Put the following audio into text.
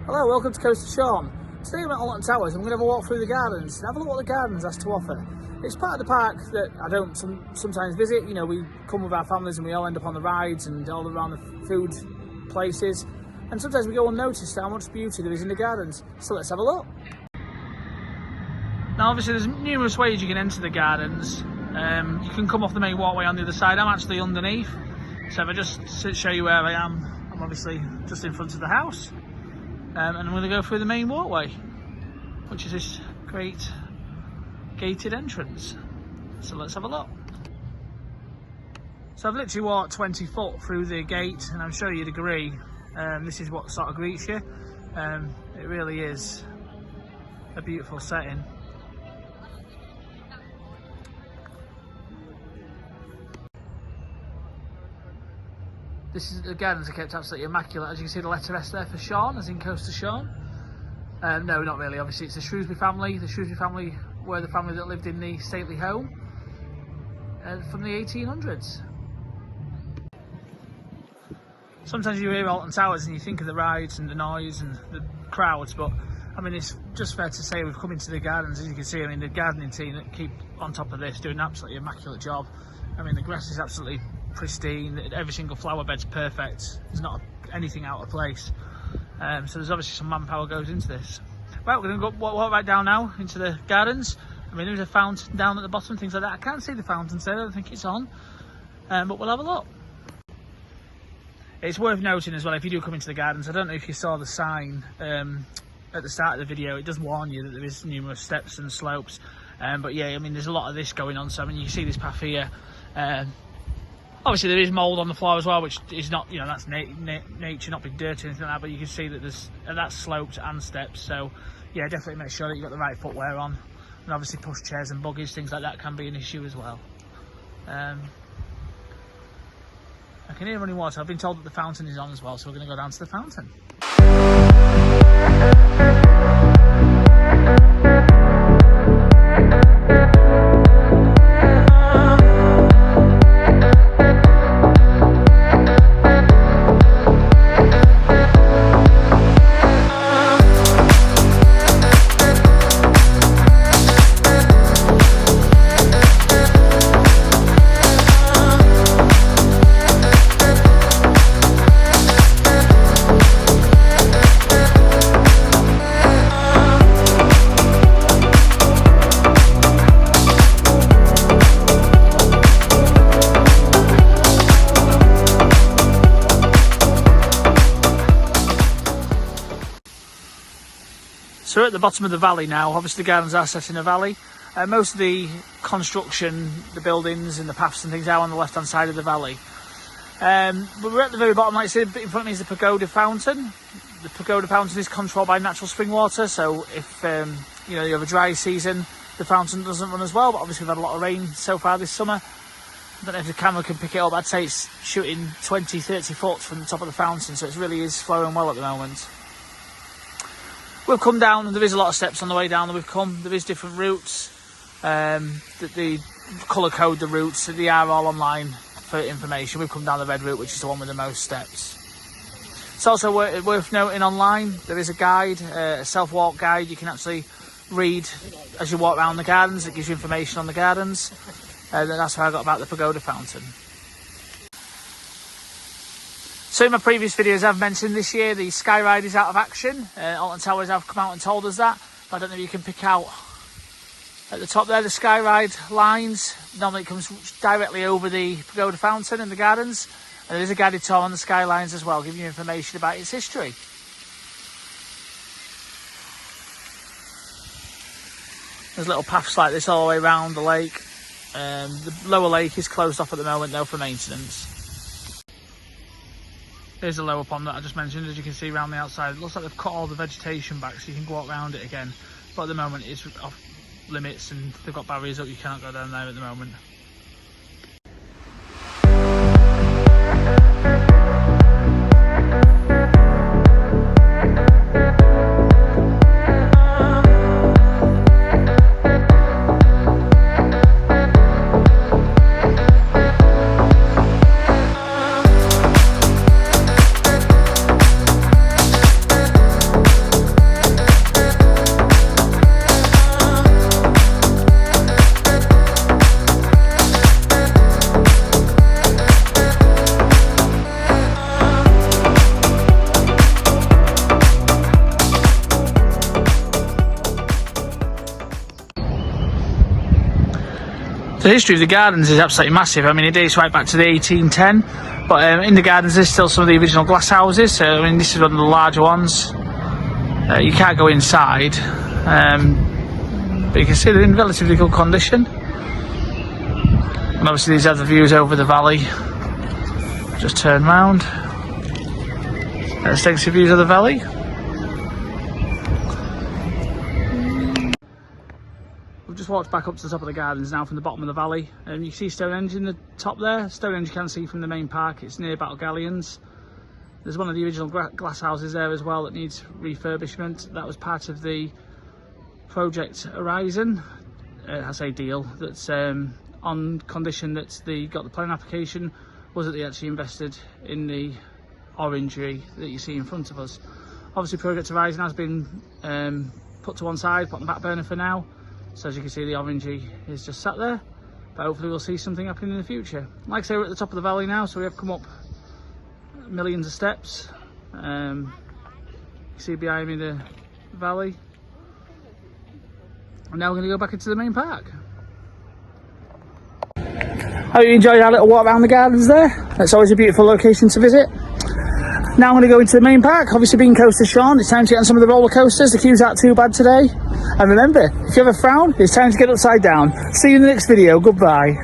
Hello, welcome to Coast of Sean. Today I'm at Alton Towers. I'm going to have a walk through the gardens and have a look what the gardens has to offer. It's part of the park that I don't sometimes visit. You know, we come with our families and we all end up on the rides and all around the food places. And sometimes we go unnoticed how much beauty there is in the gardens. So let's have a look. Now obviously there's numerous ways you can enter the gardens. You can come off the main walkway on the other side. I'm actually underneath. So if I just show you where I am, I'm obviously just in front of the house. And I'm going to go through the main walkway, which is this great gated entrance. So let's have a look. So I've literally walked 20 foot through the gate, and I'm sure you'd agree, this is what sort of greets you. It really is a beautiful setting. The gardens are kept absolutely immaculate. As you can see, the letter S there for Sean, as in Coast of Sean. No, not really. Obviously, it's the Shrewsbury family. The Shrewsbury family were the family that lived in the stately home from the 1800s. Sometimes you hear Alton Towers and you think of the rides and the noise and the crowds, but I mean, it's just fair to say we've come into the gardens. As you can see, I mean, the gardening team that keep on top of this doing an absolutely immaculate job. I mean, the grass is absolutely pristine, every single flower bed's perfect, there's not anything out of place, so there's obviously some manpower goes into this. Right, we're going to go walk right down now into the gardens. I mean, there's a fountain down at the bottom, things like that. I can't see the fountain, so I don't think it's on, but we'll have a look. It's worth noting as well, if you do come into the gardens, I don't know if you saw the sign at the start of the video, it does warn you that there is numerous steps and slopes, but yeah, I mean, there's a lot of this going on. So I mean, you see this path here. Obviously there is mould on the floor as well, which is not, you know, that's nature, not being dirty or anything like that, but you can see that that's sloped and steps. So yeah, definitely make sure that you've got the right footwear on, and obviously push chairs and buggies, things like that can be an issue as well. I can hear running water. I've been told that the fountain is on as well, so we're going to go down to the fountain. So we're at the bottom of the valley now. Obviously the gardens are set in a valley. Most of the construction, the buildings and the paths and things are on the left hand side of the valley. But we're at the very bottom, like I said, in front of me is the pagoda fountain. The pagoda fountain is controlled by natural spring water, so if you know, you have a dry season, the fountain doesn't run as well, but obviously we've had a lot of rain so far this summer. I don't know if the camera can pick it up. I'd say it's shooting 20-30 foot from the top of the fountain, so it really is flowing well at the moment. We've come down and there is a lot of steps on the way down that we've come. There is different routes. The colour code the routes, so they are all online for information. We've come down the red route, which is the one with the most steps. It's also worth noting online, there is a guide, a self-walk guide. You can actually read as you walk around the gardens. It gives you information on the gardens. That's how I got about the pagoda fountain. So in my previous videos I've mentioned this year the sky ride is out of action. Alton Towers have come out and told us that. I don't know if you can pick out at the top there the sky ride lines. Normally it comes directly over the pagoda fountain in the gardens. And there is a guided tour on the skylines as well, giving you information about its history. There's little paths like this all the way around the lake. The lower lake is closed off at the moment though for maintenance. Here's the lower pond that I just mentioned. As you can see around the outside, it looks like they've cut all the vegetation back so you can walk around it again, but at the moment it's off limits and they've got barriers up. You cannot go down there at the moment. The history of the gardens is absolutely massive. I mean, it dates right back to the 1810, but in the gardens there's still some of the original glass houses. So I mean, this is one of the larger ones. You can't go inside, but you can see they're in relatively good condition. And obviously these are the views over the valley. Just turn round. Extensive views of the valley. We've just walked back up to the top of the gardens now from the bottom of the valley. You can see Stonehenge in the top there. Stonehenge you can see from the main park. It's near Battle Galleons. There's one of the original glass houses there as well that needs refurbishment. That was part of the Project Horizon, I say deal, that's on condition that they got the planning application, was that they actually invested in the orangery that you see in front of us. Obviously Project Horizon has been put to one side, put on the back burner for now. So as you can see, the orangery is just sat there, but hopefully we'll see something happening in the future. Like I say, we're at the top of the valley now, so we have come up millions of steps. You see behind me the valley. And now we're going to go back into the main park. Hope you enjoyed our little walk around the gardens there. It's always a beautiful location to visit. Now I'm going to go into the main park. Obviously being coaster Sean, it's time to get on some of the roller coasters. The queues aren't too bad today. And remember, if you have a frown, it's time to get upside down. See you in the next video. Goodbye.